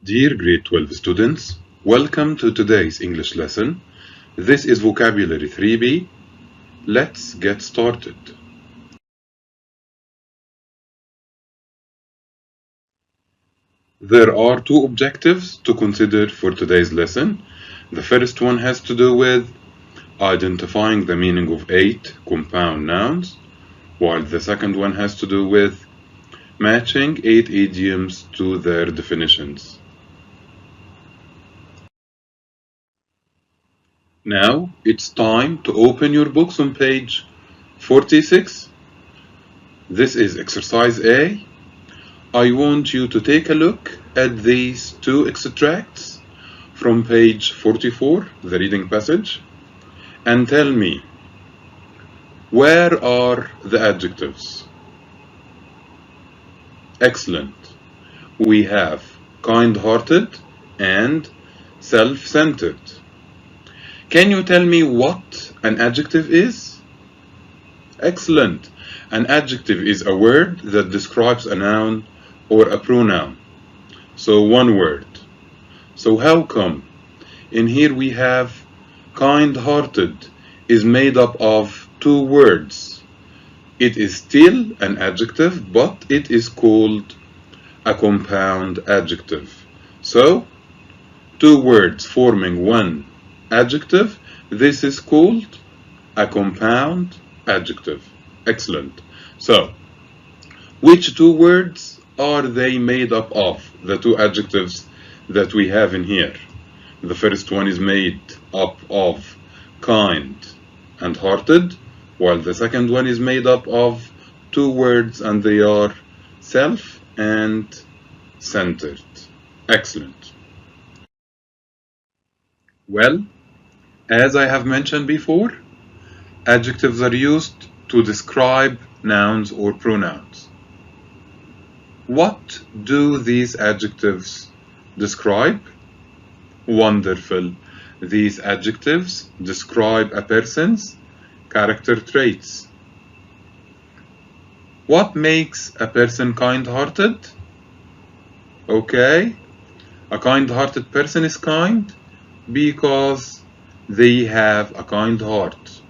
Dear grade 12 students, welcome to today's English lesson. This is vocabulary 3B. Let's get started. There are two objectives to consider for today's lesson. The first one has to do with identifying the meaning of 8 compound nouns, while the second one has to do with matching 8 idioms to their definitions. Now it's time to open your books on page 46. This is exercise A. I want you to take a look at these two extracts from page 44, the reading passage, and tell me, where are the adjectives? Excellent. We have kind-hearted and self-centered. Can you tell me what an adjective is? Excellent. An adjective is a word that describes a noun or a pronoun. So one word. So how come? In here we have kind-hearted is made up of two words. It is still an adjective, but it is called a compound adjective. So two words forming one adjective, this is called a compound adjective. Excellent. So, which two words are they made up of, the two adjectives that we have in here? The first one is made up of kind and hearted, while the second one is made up of two words and they are self and centered. Excellent. Well, as I have mentioned before, adjectives are used to describe nouns or pronouns. What do these adjectives describe? Wonderful. These adjectives describe a person's character traits. What makes a person kind-hearted? Okay, a kind-hearted person is kind because they have a kind heart.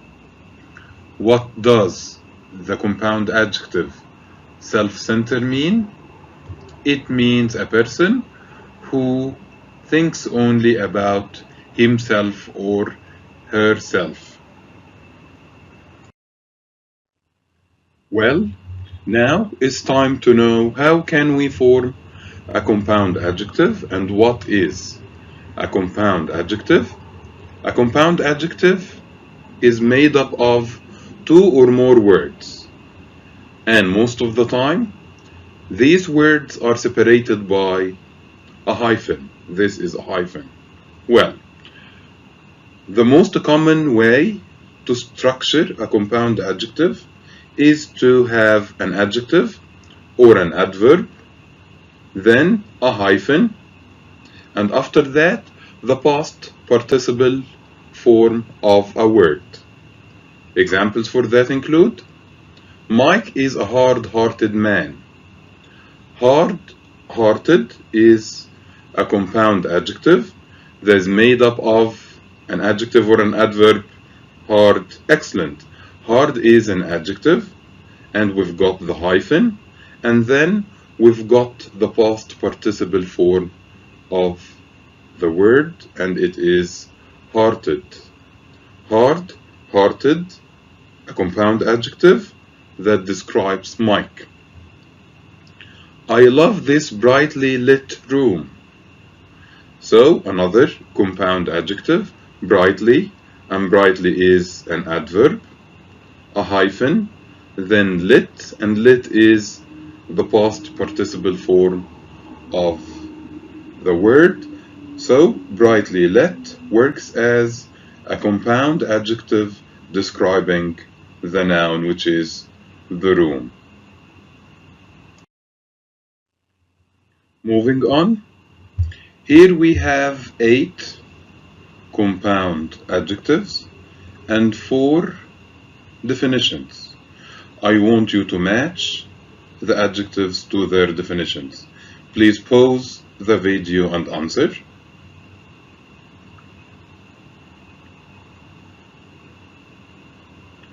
What does the compound adjective self-centered mean? It means a person who thinks only about himself or herself. Well, now it's time to know how can we form a compound adjective and what is a compound adjective. A compound adjective is made up of two or more words, and most of the time these words are separated by a hyphen. This is a hyphen. Well, the most common way to structure a compound adjective is to have an adjective or an adverb, then a hyphen, and after that the past participle form of a word. Examples for that include: Mike is a hard-hearted man. Hard-hearted is a compound adjective that is made up of an adjective or an adverb. Hard. Excellent. Hard is an adjective, and we've got the hyphen, and then we've got the past participle form of the word, and it is hearted. Hard-hearted, a compound adjective that describes Mike. I love this brightly lit room. So another compound adjective, brightly, and brightly is an adverb, a hyphen, then lit, and lit is the past participle form of the word. So brightly lit works as a compound adjective describing the noun, which is the room. Moving on, here we have 8 compound adjectives and 4 definitions. I want you to match the adjectives to their definitions. Please pause the video and answer.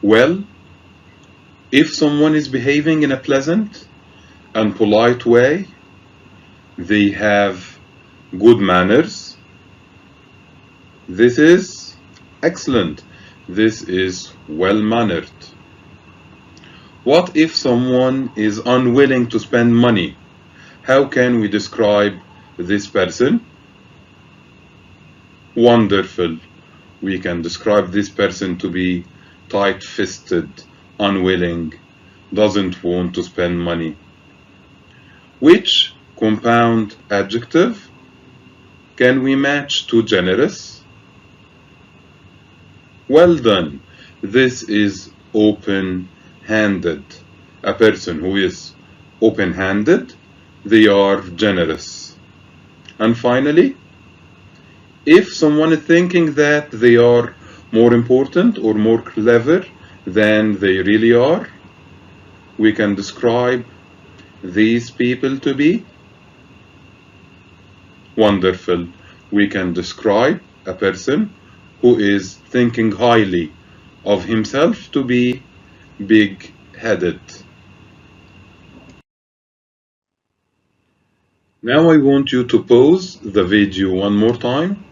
Well, if someone is behaving in a pleasant and polite way, they have good manners. This is excellent. This is well-mannered. What if someone is unwilling to spend money? How can we describe this person? Wonderful. We can describe this person to be tight-fisted, unwilling, doesn't want to spend money. Which compound adjective can we match to generous? Well done. This is open-handed. A person who is open-handed, they are generous. And finally, if someone is thinking that they are more important or more clever than they really are, we can describe these people to be wonderful. We can describe a person who is thinking highly of himself to be big-headed. Now I want you to pause the video one more time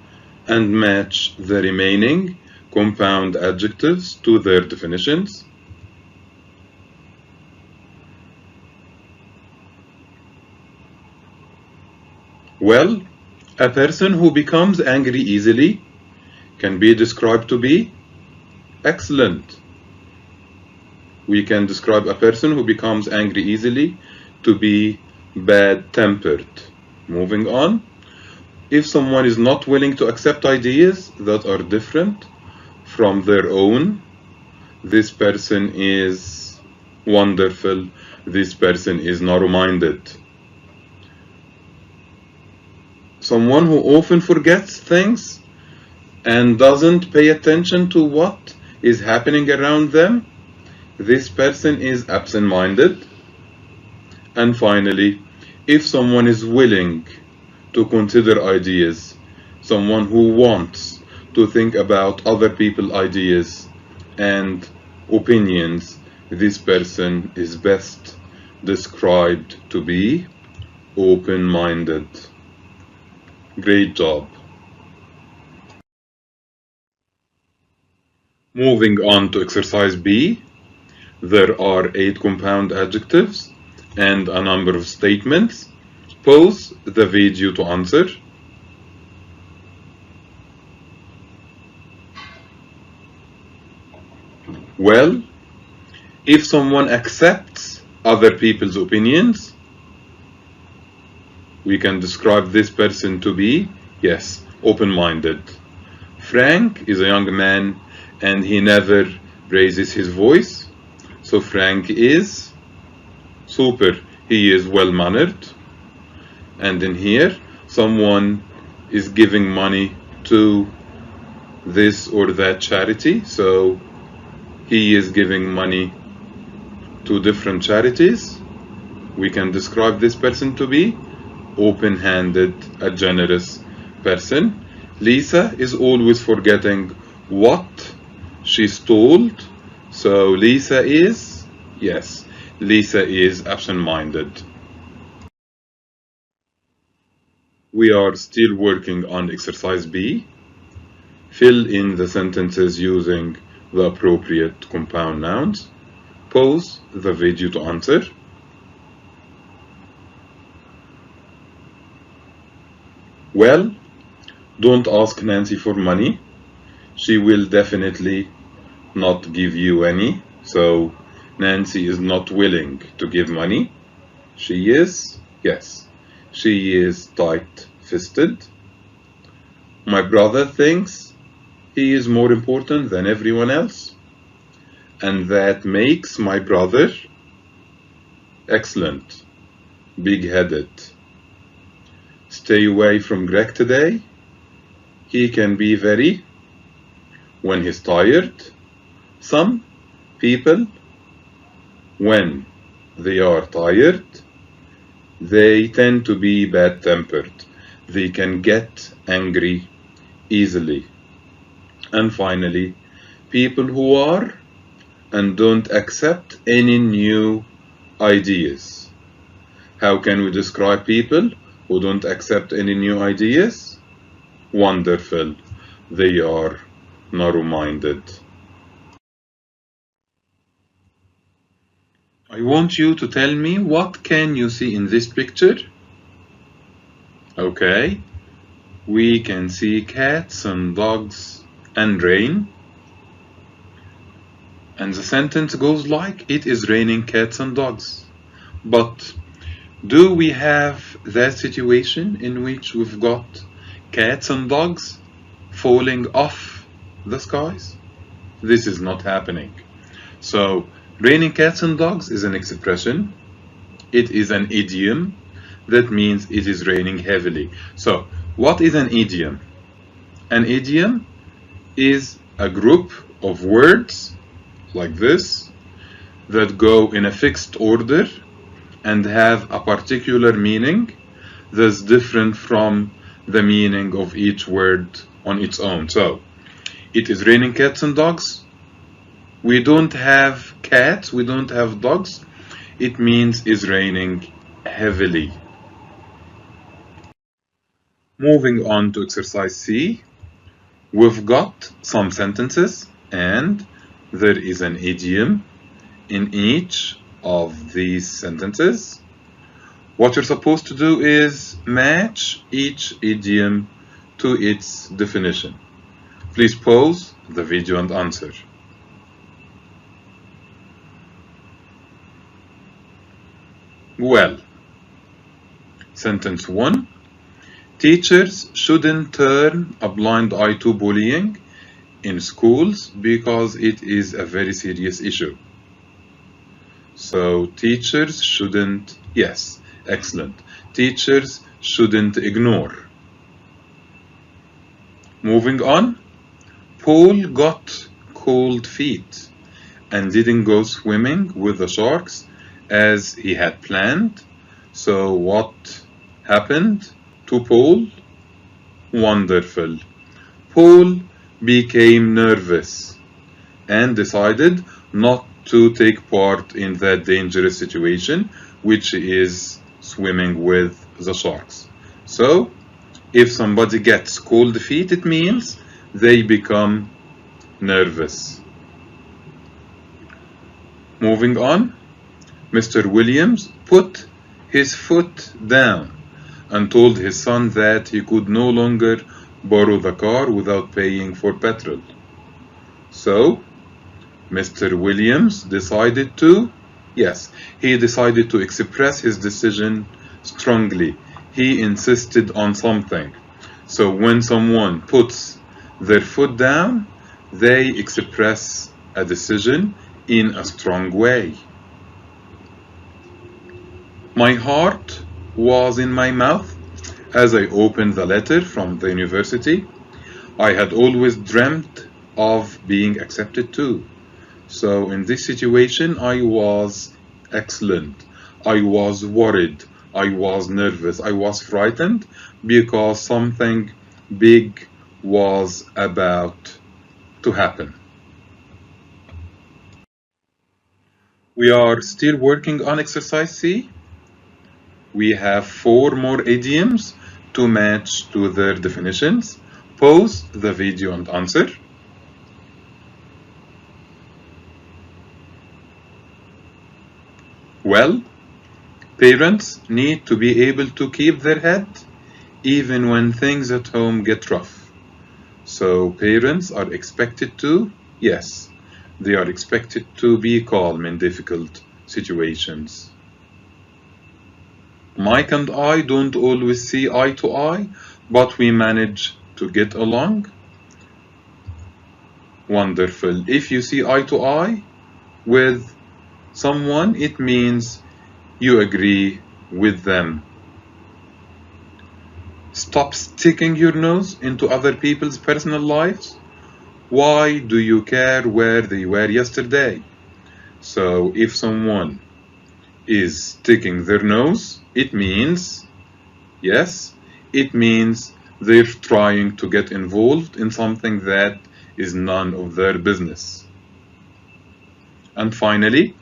and match the remaining compound adjectives to their definitions. Well, a person who becomes angry easily can be described to be excellent. We can describe a person who becomes angry easily to be bad-tempered. Moving on. If someone is not willing to accept ideas that are different from their own, this person is wonderful. This person is narrow-minded. Someone who often forgets things and doesn't pay attention to what is happening around them, this person is absent-minded. And finally, if someone is willing to consider ideas, someone who wants to think about other people's ideas and opinions, this person is best described to be open-minded. Great job. Moving on to exercise B, there are 8 compound adjectives and a number of statements. Pause the video to answer. Well, if someone accepts other people's opinions, we can describe this person to be, yes, open-minded. Frank is a young man and he never raises his voice. So Frank is super. He is well-mannered. And in here, someone is giving money to this or that charity. So he is giving money to different charities. We can describe this person to be open-handed, a generous person. Lisa is always forgetting what she's told. So Lisa is, yes, Lisa is absent-minded. We are still working on exercise B. Fill in the sentences using the appropriate compound nouns. Pause the video to answer. Well, don't ask Nancy for money. She will definitely not give you any. So Nancy is not willing to give money. She is, yes, she is tight-fisted. My brother thinks he is more important than everyone else, and that makes my brother excellent, big-headed. Stay away from Greg today. He can be very, when he's tired. Some people, when they are tired, They tend to be bad-tempered. They can get angry easily. And finally, people who are and don't accept any new ideas. How can we describe people who don't accept any new ideas? Wonderful. They are narrow-minded. I want you to tell me what can you see in this picture? Okay, we can see cats and dogs and rain. And the sentence goes like, it is raining cats and dogs. But do we have that situation in which we've got cats and dogs falling off the skies? This is not happening. So, raining cats and dogs is an expression. It is an idiom. That means it is raining heavily. So, what is an idiom? An idiom is a group of words like this that go in a fixed order and have a particular meaning that's different from the meaning of each word on its own. So, it is raining cats and dogs. We don't have cats, we don't have dogs. It means it's raining heavily. Moving on to exercise C, we've got some sentences and there is an idiom in each of these sentences. What you're supposed to do is match each idiom to its definition. Please pause the video and answer. Well, sentence 1. Teachers shouldn't turn a blind eye to bullying in schools because it is a very serious issue. So, teachers shouldn't, yes, excellent. Teachers shouldn't ignore. Moving on, Paul got cold feet and didn't go swimming with the sharks as he had planned. So what happened to Paul? Wonderful. Paul became nervous and decided not to take part in that dangerous situation, which is swimming with the sharks. So, if somebody gets cold feet, it means they become nervous. Moving on, Mr. Williams put his foot down and told his son that he could no longer borrow the car without paying for petrol. So, Mr. Williams decided to, he decided to express his decision strongly. He insisted on something. So when someone puts their foot down, they express a decision in a strong way. My heart was in my mouth as I opened the letter from the university. I had always dreamt of being accepted too. So in this situation, I was excellent. I was worried. I was nervous. I was frightened because something big was about to happen. We are still working on exercise C. We have 4 more idioms to match to their definitions. Pause the video and answer. Well, parents need to be able to keep their head even when things at home get rough. So parents are expected to, they are expected to be calm in difficult situations. Mike and I don't always see eye to eye, but we manage to get along. Wonderful. If you see eye to eye with someone, it means you agree with them. Stop sticking your nose into other people's personal lives. Why do you care where they were yesterday? So if someone is sticking their nose, it means, yes, it means they're trying to get involved in something that is none of their business. And finally,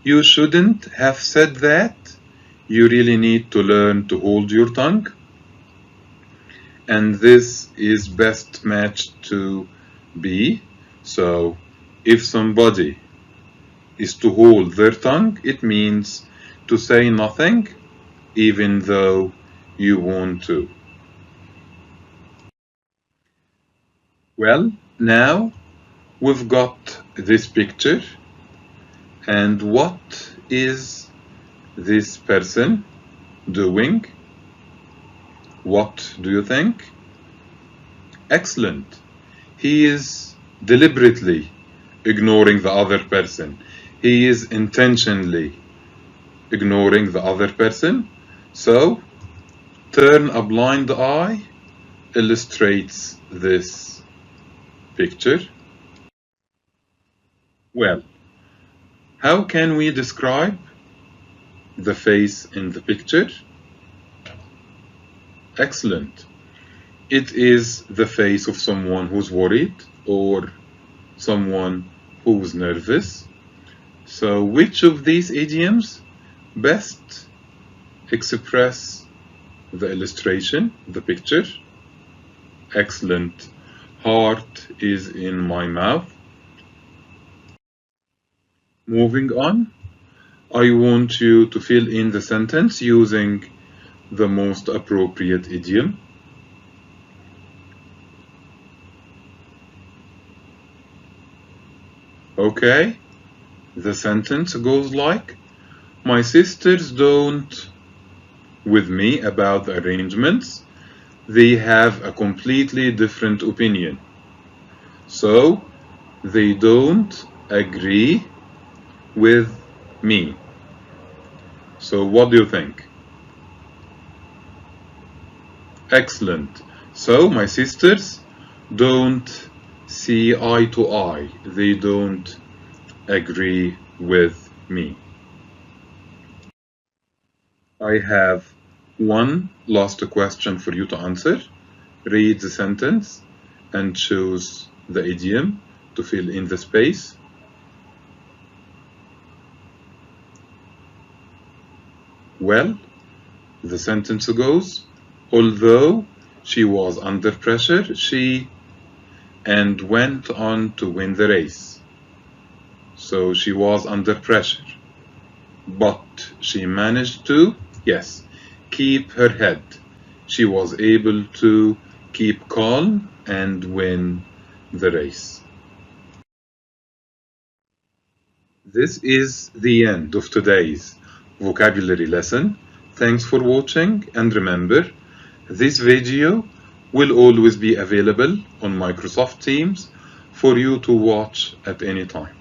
you shouldn't have said that. You really need to learn to hold your tongue. And this is best matched to be. So if somebody is to hold their tongue, it means to say nothing even though you want to. Well, now we've got this picture, and what is this person doing? What do you think? Excellent. He is deliberately ignoring the other person. He is intentionally ignoring the other person. So, turn a blind eye illustrates this picture. Well, how can we describe the face in the picture? Excellent. It is the face of someone who's worried or someone who's nervous. So which of these idioms best express the illustration, the picture? Excellent. Heart is in my mouth. Moving on, I want you to fill in the sentence using the most appropriate idiom. Okay, the sentence goes like, my sisters don't with me about the arrangements. They have a completely different opinion. So, they don't agree with me. So, what do you think? Excellent. So, my sisters don't see eye to eye. They don't agree with me. I have one last question for you to answer. Read the sentence and choose the idiom to fill in the space. Well, the sentence goes, although she was under pressure, she and went on to win the race. So she was under pressure, but she managed to, yes, keep her head. She was able to keep calm and win the race. This is the end of today's vocabulary lesson. Thanks for watching, and remember, this video will always be available on Microsoft Teams for you to watch at any time.